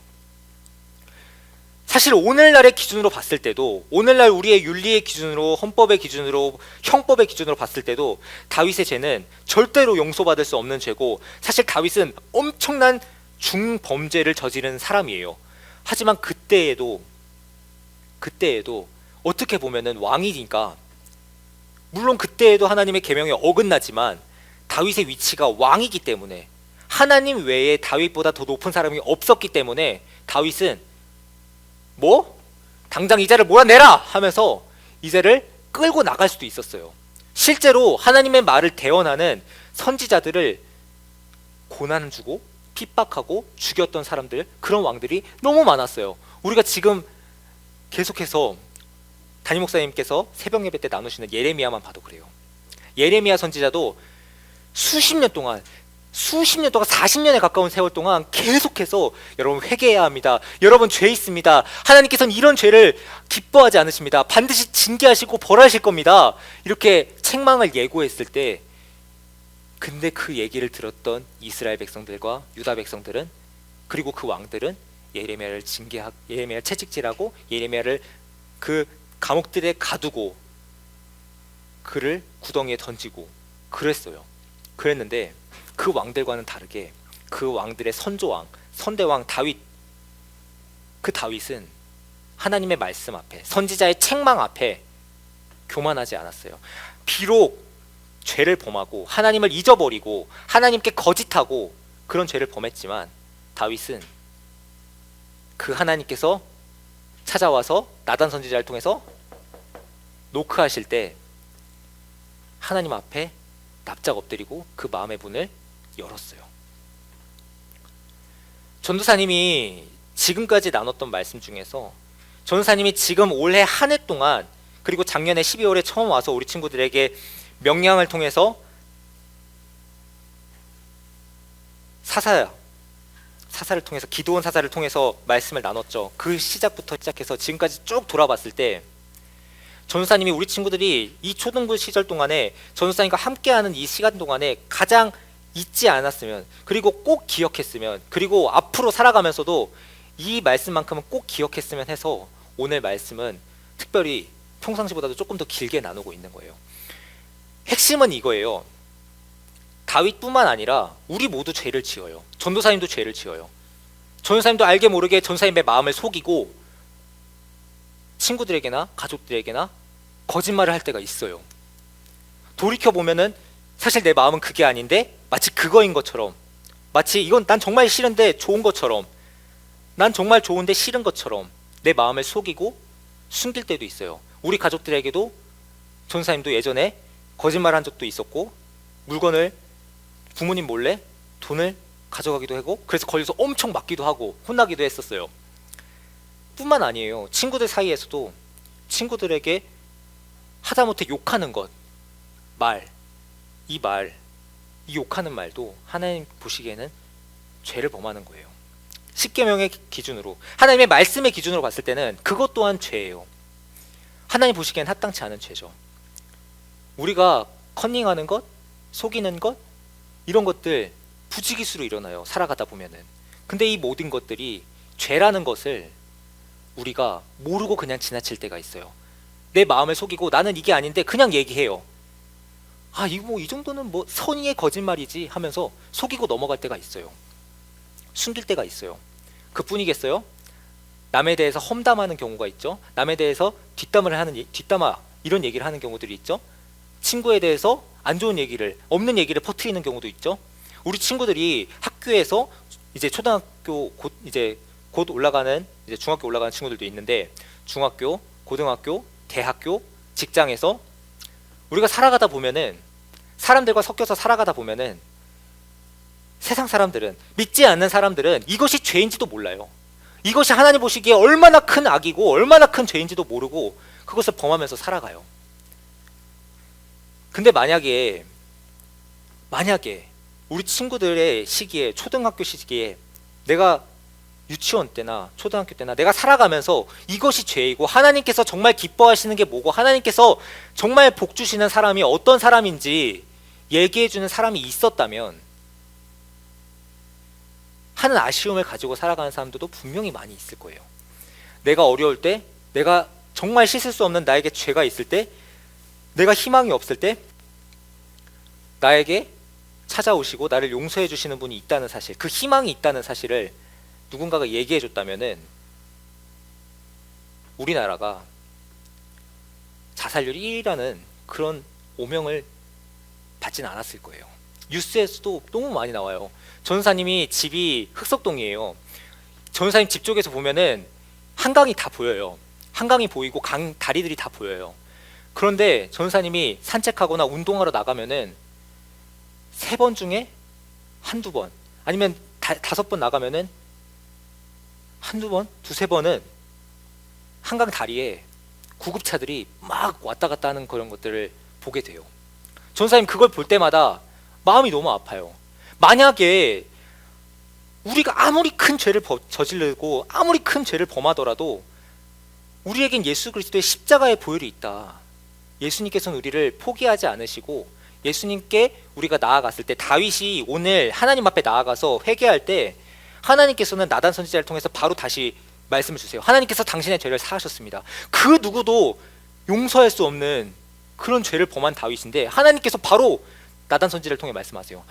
사실 오늘날의 기준으로 봤을 때도 오늘날 우리의 윤리의 기준으로 헌법의 기준으로 형법의 기준으로 봤을 때도 다윗의 죄는 절대로 용서받을 수 없는 죄고 사실 다윗은 엄청난 중범죄를 저지른 사람이에요. 하지만 그때에도 어떻게 보면은 왕이니까 물론 그때에도 하나님의 계명에 어긋나지만 다윗의 위치가 왕이기 때문에 하나님 외에 다윗보다 더 높은 사람이 없었기 때문에 다윗은 당장 이제를 몰아내라 하면서 이제를 끌고 나갈 수도 있었어요. 실제로 하나님의 말을 대언하는 선지자들을 고난 주고 핍박하고 죽였던 사람들, 그런 왕들이 너무 많았어요. 우리가 지금 계속해서 담임 목사님께서 새벽 예배 때 나누시는 예레미야만 봐도 그래요. 예레미야 선지자도 수십 년 동안 40년에 가까운 세월 동안 계속해서 여러분 회개해야 합니다. 여러분 죄 있습니다. 하나님께서는 이런 죄를 기뻐하지 않으십니다. 반드시 징계하시고 벌하실 겁니다. 이렇게 책망을 예고했을 때 근데 그 얘기를 들었던 이스라엘 백성들과 유다 백성들은 그리고 그 왕들은 예레미야를 예레미야를 채찍질하고 예레미야를 그 감옥들에 가두고 그를 구덩이에 던지고 그랬어요. 그랬는데 그 왕들과는 다르게 그 왕들의 선조왕, 선대왕 다윗, 그 다윗은 하나님의 말씀 앞에, 선지자의 책망 앞에 교만하지 않았어요. 비록 죄를 범하고 하나님을 잊어버리고 하나님께 거짓하고 그런 죄를 범했지만 다윗은 그 하나님께서 찾아와서 나단 선지자를 통해서 노크하실 때 하나님 앞에 납작 엎드리고 그 마음의 문을 열었어요. 전도사님이 지금까지 나눴던 말씀 중에서 전도사님이 지금 올해 한 해 동안 그리고 작년에 12월에 처음 와서 우리 친구들에게 명령을 통해서 사사를 통해서 기도원 사사를 통해서 말씀을 나눴죠. 그 시작부터 시작해서 지금까지 쭉 돌아봤을 때 전도사님이 우리 친구들이 이 초등부 시절 동안에 전도사님과 함께하는 이 시간 동안에 가장 잊지 않았으면, 그리고 꼭 기억했으면, 그리고 앞으로 살아가면서도 이 말씀만큼은 꼭 기억했으면 해서 오늘 말씀은 특별히 평상시보다도 조금 더 길게 나누고 있는 거예요. 핵심은 이거예요. 다윗뿐만 아니라 우리 모두 죄를 지어요. 전도사님도 죄를 지어요. 전도사님도 알게 모르게 전도사님의 마음을 속이고 친구들에게나 가족들에게나 거짓말을 할 때가 있어요. 돌이켜보면은 사실 내 마음은 그게 아닌데 마치 그거인 것처럼, 마치 이건 난 정말 싫은데 좋은 것처럼, 난 정말 좋은데 싫은 것처럼 내 마음을 속이고 숨길 때도 있어요. 우리 가족들에게도 전도사님도 예전에 거짓말한 적도 있었고 물건을 부모님 몰래 돈을 가져가기도 하고 그래서 걸려서 엄청 맞기도 하고 혼나기도 했었어요. 뿐만 아니에요. 친구들 사이에서도 친구들에게 하다못해 욕하는 것, 이 욕하는 말도 하나님 보시기에는 죄를 범하는 거예요. 십계명의 기준으로, 하나님의 말씀의 기준으로 봤을 때는 그것 또한 죄예요. 하나님 보시기엔 합당치 않은 죄죠. 우리가 컨닝하는 것, 속이는 것, 이런 것들 부지기수로 일어나요. 살아가다 보면은. 근데 이 모든 것들이 죄라는 것을 우리가 모르고 그냥 지나칠 때가 있어요. 내 마음을 속이고 나는 이게 아닌데 그냥 얘기해요. 아, 이거 뭐 이 정도는 뭐 선의의 거짓말이지 하면서 속이고 넘어갈 때가 있어요. 숨길 때가 있어요. 그뿐이겠어요? 남에 대해서 험담하는 경우가 있죠. 남에 대해서 뒷담화 이런 얘기를 하는 경우들이 있죠. 친구에 대해서 안 좋은 얘기를, 없는 얘기를 퍼뜨리는 경우도 있죠. 우리 친구들이 학교에서 이제 초등학교 곧 올라가는 이제 중학교 올라가는 친구들도 있는데 중학교, 고등학교, 대학교, 직장에서 우리가 살아가다 보면은 사람들과 섞여서 살아가다 보면은 세상 사람들은, 믿지 않는 사람들은 이것이 죄인지도 몰라요. 이것이 하나님 보시기에 얼마나 큰 악이고 얼마나 큰 죄인지도 모르고 그것을 범하면서 살아가요. 근데 만약에 우리 친구들의 시기에, 초등학교 시기에 내가 유치원 때나 초등학교 때나 내가 살아가면서 이것이 죄이고 하나님께서 정말 기뻐하시는 게 뭐고 하나님께서 정말 복 주시는 사람이 어떤 사람인지 얘기해주는 사람이 있었다면 하는 아쉬움을 가지고 살아가는 사람들도 분명히 많이 있을 거예요. 내가 어려울 때, 내가 정말 씻을 수 없는 나에게 죄가 있을 때, 내가 희망이 없을 때 나에게 찾아오시고 나를 용서해 주시는 분이 있다는 사실, 그 희망이 있다는 사실을 누군가가 얘기해 줬다면은 우리나라가 자살률 1위라는 그런 오명을 받진 않았을 거예요. 뉴스에서도 너무 많이 나와요. 전사님이 집이 흑석동이에요. 전사님 집 쪽에서 보면은 한강이 다 보여요. 한강이 보이고 다리들이 다 보여요. 그런데 전사님이 산책하거나 운동하러 나가면은 3번 중에 한두 번, 아니면 5번 나가면은 한두 번, 두세 번은 한강 다리에 구급차들이 막 왔다 갔다 하는 그런 것들을 보게 돼요. 전사님 그걸 볼 때마다 마음이 너무 아파요. 만약에 우리가 아무리 큰 죄를 저지르고 아무리 큰 죄를 범하더라도 우리에겐 예수 그리스도의 십자가의 보혈이 있다. 예수님께서는 우리를 포기하지 않으시고 예수님께 우리가 나아갔을 때, 다윗이 오늘 하나님 앞에 나아가서 회개할 때 하나님께서는 나단 선지자를 통해서 바로 다시 말씀을 주세요. 하나님께서 당신의 죄를 사하셨습니다. 그 누구도 용서할 수 없는 그런 죄를 범한 다윗인데 하나님께서 바로 나단 선지자를 통해 말씀하세요.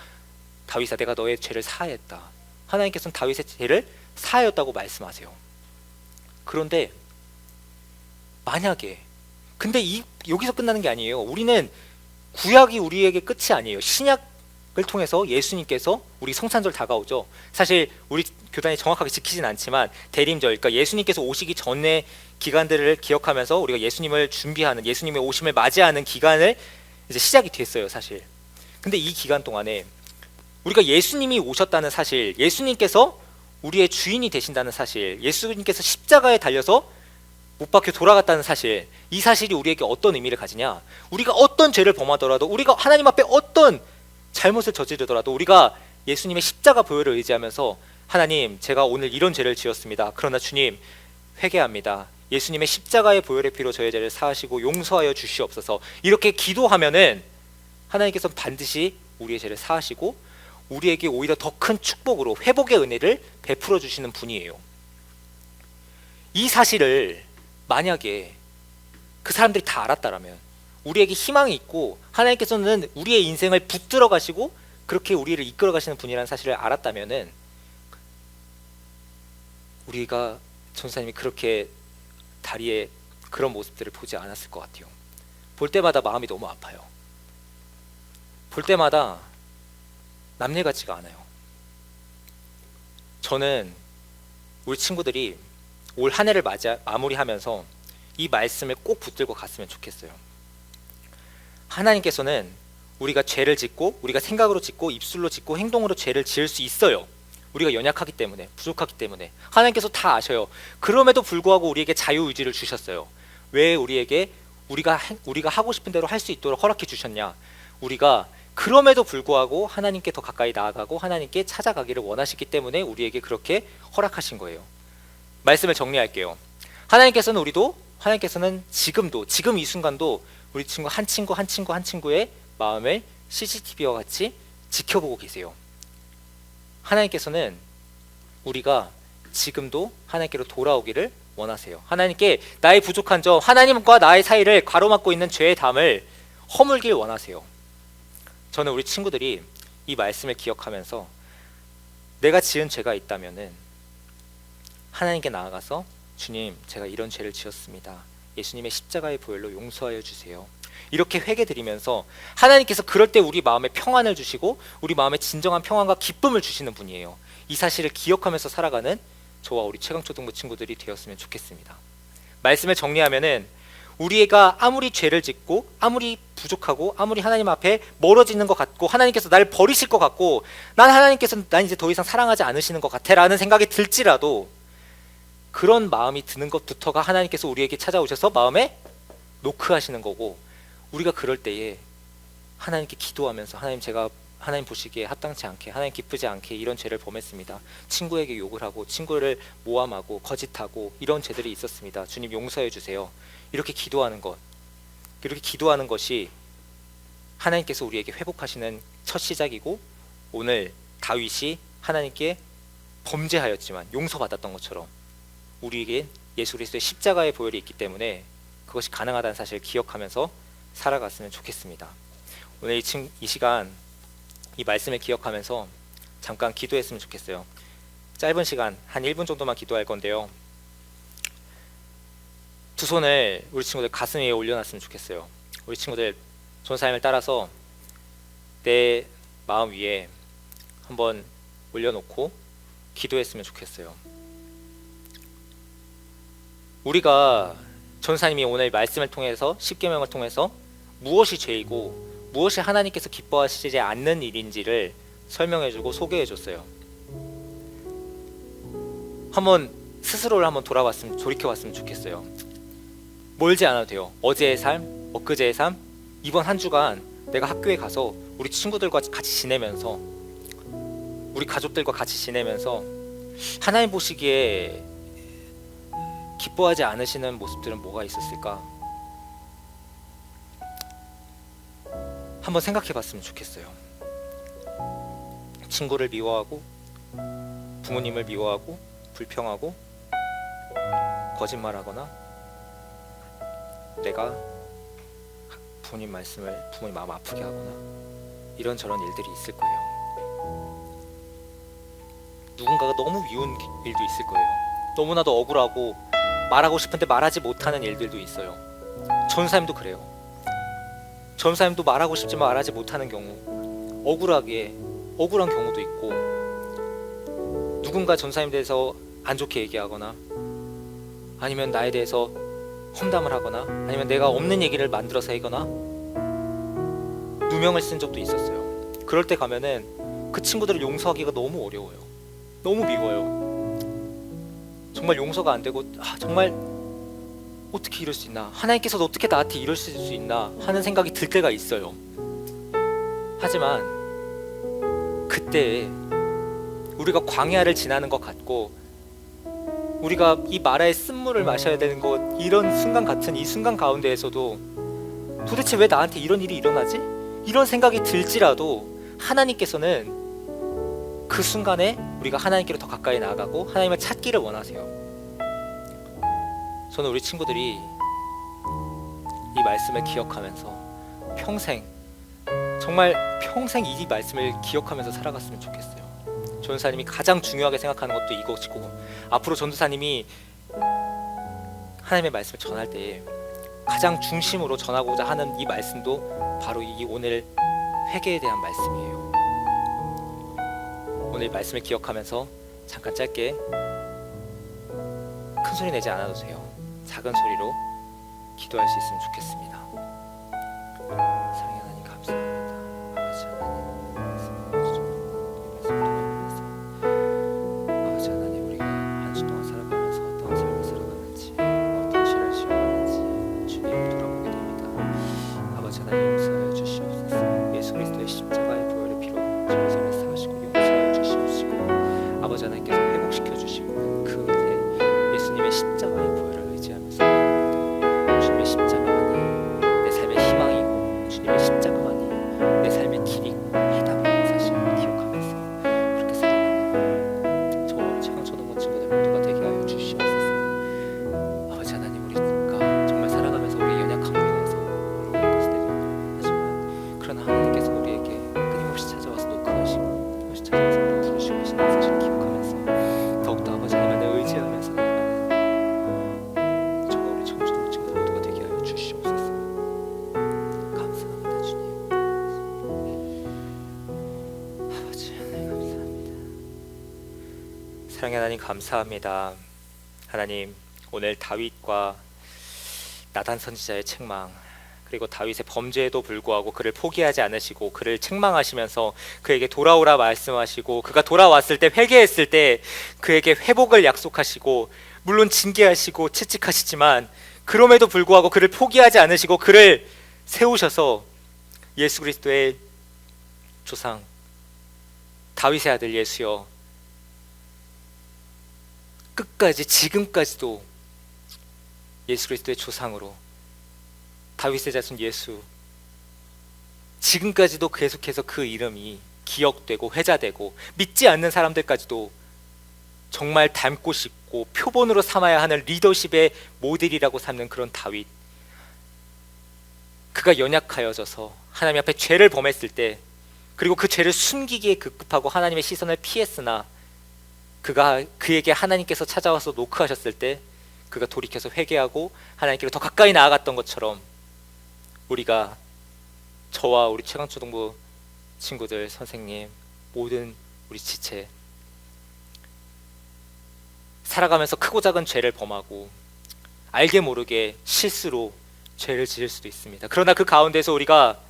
다윗아, 내가 너의 죄를 사하였다. 하나님께서는 다윗의 죄를 사하였다고 말씀하세요. 그런데 만약에 근데 여기서 끝나는 게 아니에요. 우리는 구약이 우리에게 끝이 아니에요. 신약을 통해서 예수님께서 우리 성탄절 다가오죠. 사실 우리 교단이 정확하게 지키진 않지만 대림절, 그러니까 예수님께서 오시기 전의 기간들을 기억하면서 우리가 예수님을 준비하는, 예수님의 오심을 맞이하는 기간을 이제 시작이 됐어요, 사실. 근데 이 기간 동안에 우리가 예수님이 오셨다는 사실, 예수님께서 우리의 주인이 되신다는 사실, 예수님께서 십자가에 달려서 못 박혀 돌아갔다는 사실, 이 사실이 우리에게 어떤 의미를 가지냐? 우리가 어떤 죄를 범하더라도, 우리가 하나님 앞에 어떤 잘못을 저지르더라도 우리가 예수님의 십자가 보혈을 의지하면서 하나님, 제가 오늘 이런 죄를 지었습니다. 그러나 주님, 회개합니다. 예수님의 십자가의 보혈의 피로 저의 죄를 사하시고 용서하여 주시옵소서. 이렇게 기도하면은 하나님께서는 반드시 우리의 죄를 사하시고 우리에게 오히려 더 큰 축복으로 회복의 은혜를 베풀어 주시는 분이에요. 이 사실을 만약에 그 사람들이 다 알았다라면, 우리에게 희망이 있고 하나님께서는 우리의 인생을 붙들어 가시고 그렇게 우리를 이끌어 가시는 분이라는 사실을 알았다면은 우리가 전사님이 그렇게 다리에 그런 모습들을 보지 않았을 것 같아요. 볼 때마다 마음이 너무 아파요. 볼 때마다 남일 같지가 않아요. 저는 우리 친구들이 올 한 해를 마무리하면서 이 말씀을 꼭 붙들고 갔으면 좋겠어요. 하나님께서는 우리가 죄를 짓고, 우리가 생각으로 짓고 입술로 짓고 행동으로 죄를 지을 수 있어요. 우리가 연약하기 때문에, 부족하기 때문에. 하나님께서 다 아셔요. 그럼에도 불구하고 우리에게 자유의지를 주셨어요. 왜 우리에게 우리가 하고 싶은 대로 할 수 있도록 허락해 주셨냐? 우리가 그럼에도 불구하고 하나님께 더 가까이 나아가고 하나님께 찾아가기를 원하시기 때문에 우리에게 그렇게 허락하신 거예요. 말씀을 정리할게요. 하나님께서는 지금도, 지금 이 순간도 우리 친구 한 친구의 마음을 CCTV와 같이 지켜보고 계세요. 하나님께서는 우리가 지금도 하나님께로 돌아오기를 원하세요. 하나님께 나의 부족한 점, 하나님과 나의 사이를 가로막고 있는 죄의 담을 허물길 원하세요. 저는 우리 친구들이 이 말씀을 기억하면서 내가 지은 죄가 있다면은 하나님께 나아가서 주님, 제가 이런 죄를 지었습니다. 예수님의 십자가의 보혈로 용서하여 주세요. 이렇게 회개드리면서 하나님께서 그럴 때 우리 마음에 평안을 주시고 우리 마음에 진정한 평안과 기쁨을 주시는 분이에요. 이 사실을 기억하면서 살아가는 저와 우리 최강초등부 친구들이 되었으면 좋겠습니다. 말씀을 정리하면은 우리가 아무리 죄를 짓고 아무리 부족하고 아무리 하나님 앞에 멀어지는 것 같고 하나님께서 나를 버리실 것 같고 난 이제 더 이상 사랑하지 않으시는 것 같아 라는 생각이 들지라도 그런 마음이 드는 것부터가 하나님께서 우리에게 찾아오셔서 마음에 노크하시는 거고, 우리가 그럴 때에 하나님께 기도하면서 하나님, 제가 하나님 보시기에 합당치 않게, 하나님 기쁘지 않게 이런 죄를 범했습니다. 친구에게 욕을 하고 친구를 모함하고 거짓하고 이런 죄들이 있었습니다. 주님 용서해 주세요. 이렇게 기도하는 것이 하나님께서 우리에게 회복하시는 첫 시작이고, 오늘 다윗이 하나님께 범죄하였지만 용서받았던 것처럼 우리에게 예수 그리스도의 십자가의 보혈이 있기 때문에 그것이 가능하다는 사실을 기억하면서 살아갔으면 좋겠습니다. 오늘 이 시간 이 말씀을 기억하면서 잠깐 기도했으면 좋겠어요. 짧은 시간 한 1분 정도만 기도할 건데요. 두 손을 우리 친구들 가슴 위에 올려놨으면 좋겠어요. 우리 친구들 전사님을 따라서 내 마음 위에 한번 올려놓고 기도했으면 좋겠어요. 우리가 전사님이 오늘 말씀을 통해서, 십계명을 통해서 무엇이 죄이고 무엇이 하나님께서 기뻐하시지 않는 일인지를 설명해주고 소개해줬어요. 한번 스스로를 한번 돌이켜봤으면 좋겠어요. 멀지 않아도 돼요. 어제의 삶, 엊그제의 삶, 이번 한 주간 내가 학교에 가서 우리 친구들과 같이 지내면서, 우리 가족들과 같이 지내면서 하나님 보시기에 기뻐하지 않으시는 모습들은 뭐가 있었을까? 한번 생각해 봤으면 좋겠어요. 친구를 미워하고 부모님을 미워하고 불평하고 거짓말하거나 내가 부모님 마음 아프게 하거나 이런저런 일들이 있을 거예요. 누군가가 너무 미운 일도 있을 거예요. 너무나도 억울하고 말하고 싶은데 말하지 못하는 일들도 있어요. 전사님도 그래요. 전사님도 말하고 싶지만 말하지 못하는 경우, 억울한 경우도 있고, 누군가 전사님에 대해서 안 좋게 얘기하거나 아니면 나에 대해서 험담을 하거나 아니면 내가 없는 얘기를 만들어서 하거나 누명을 쓴 적도 있었어요. 그럴 때 가면은 그 친구들을 용서하기가 너무 어려워요. 너무 미워요. 정말 용서가 안 되고 정말 어떻게 이럴 수 있나, 하나님께서도 어떻게 나한테 이러실 수 있나 하는 생각이 들 때가 있어요. 하지만 그때 우리가 광야를 지나는 것 같고 우리가 이 마라의 쓴물을 마셔야 되는 것, 이런 순간 같은 이 순간 가운데에서도 도대체 왜 나한테 이런 일이 일어나지? 이런 생각이 들지라도 하나님께서는 그 순간에 우리가 하나님께로 더 가까이 나아가고 하나님을 찾기를 원하세요. 저는 우리 친구들이 이 말씀을 기억하면서 정말 평생 이 말씀을 기억하면서 살아갔으면 좋겠어요. 전도사님이 가장 중요하게 생각하는 것도 이것이고, 앞으로 전도사님이 하나님의 말씀을 전할 때 가장 중심으로 전하고자 하는 이 말씀도 바로 이 오늘 회개에 대한 말씀이에요. 오늘 말씀을 기억하면서 잠깐 짧게, 큰 소리 내지 않아도 돼요. 작은 소리로 기도할 수 있으면 좋겠습니다. 사랑의 하나님 감사합니다. 아버지 하나님, 우리가 한 주 동안 살아가면서 어떤 삶을 살아갔는지, 어떤 죄를 지었는지 주님 돌아보게 됩니다. 아버지 하나님, 용서하여 주시옵소서. 예수 그리스도의 십자가의 보혈의 피로 저희 삶을 사하시고 용서하여 주시옵시고, 아버지 하나님께서 회복시켜 주시고, 그 은혜 예수님의 십자가의 보혈을 의지하면서 주님의 십자가만이 내 삶의 희망이고 주님의 십자가만이 내 삶의 길이고 해답이라는 사실을 기억하면서 그렇게 살아가는 저 최강초등부 친구들 모두가 되게 하여 주시옵소서. 아버지 하나님, 우리가 정말 살아가면서 우리의 연약함으로 인해서 어려운 것을 되죠. 하지만 그러나 하나님께서 우리에게 끊임없이 찾아와서 노크하시고 끊임없이 찾아와서 우리를 부르시고 계시는 사실을 기억하면서 더욱더 아버지 하나님을 의지하면서 사랑의 하나님 감사합니다. 하나님, 오늘 다윗과 나단 선지자의 책망, 그리고 다윗의 범죄에도 불구하고 그를 포기하지 않으시고 그를 책망하시면서 그에게 돌아오라 말씀하시고, 그가 돌아왔을 때 회개했을 때 그에게 회복을 약속하시고, 물론 징계하시고 채찍하시지만 그럼에도 불구하고 그를 포기하지 않으시고 그를 세우셔서 예수 그리스도의 조상 다윗의 아들 예수여, 끝까지 지금까지도 예수 그리스도의 조상으로 다윗의 자손 예수, 지금까지도 계속해서 그 이름이 기억되고 회자되고 믿지 않는 사람들까지도 정말 닮고 싶고 표본으로 삼아야 하는 리더십의 모델이라고 삼는 그런 다윗, 그가 연약하여져서 하나님 앞에 죄를 범했을 때, 그리고 그 죄를 숨기기에 급급하고 하나님의 시선을 피했으나 그에게 하나님께서 찾아와서 노크하셨을 때 그가 돌이켜서 회개하고 하나님께로 더 가까이 나아갔던 것처럼, 우리가, 저와 우리 최강초등부 친구들, 선생님, 모든 우리 지체 살아가면서 크고 작은 죄를 범하고 알게 모르게 실수로 죄를 지을 수도 있습니다. 그러나 그 가운데서 우리가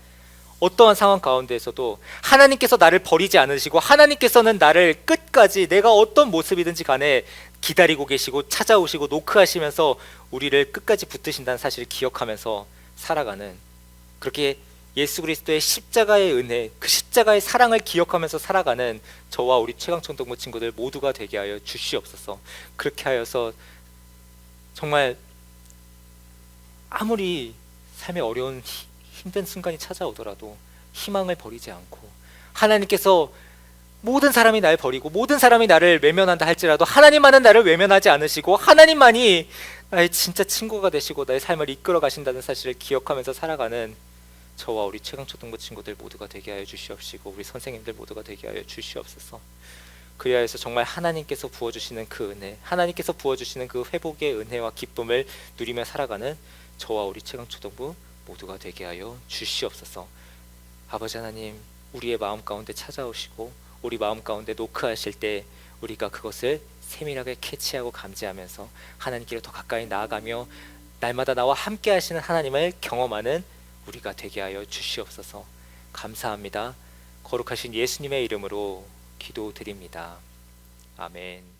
어떠한 상황 가운데에서도 하나님께서 나를 버리지 않으시고 하나님께서는 나를 끝까지 내가 어떤 모습이든지 간에 기다리고 계시고 찾아오시고 노크하시면서 우리를 끝까지 붙드신다는 사실을 기억하면서 살아가는, 그렇게 예수 그리스도의 십자가의 은혜, 그 십자가의 사랑을 기억하면서 살아가는 저와 우리 최강청동부 친구들 모두가 되게 하여 주시옵소서. 그렇게 하여서 정말 아무리 삶의 어려운 힘든 순간이 찾아오더라도 희망을 버리지 않고, 하나님께서 모든 사람이 날 버리고 모든 사람이 나를 외면한다 할지라도 하나님만은 나를 외면하지 않으시고 하나님만이 나의 진짜 친구가 되시고 나의 삶을 이끌어 가신다는 사실을 기억하면서 살아가는 저와 우리 최강초등부 친구들 모두가 되게 하여 주시옵시고 우리 선생님들 모두가 되게 하여 주시옵소서. 그리하여서 정말 하나님께서 부어주시는 그 은혜, 하나님께서 부어주시는 그 회복의 은혜와 기쁨을 누리며 살아가는 저와 우리 최강초등부 모두가 되게 하여 주시옵소서. 아버지 하나님, 우리의 마음 가운데 찾아오시고 우리 마음 가운데 노크하실 때 우리가 그것을 세밀하게 캐치하고 감지하면서 하나님께로 더 가까이 나아가며 날마다 나와 함께 하시는 하나님을 경험하는 우리가 되게 하여 주시옵소서. 감사합니다. 거룩하신 예수님의 이름으로 기도드립니다. 아멘.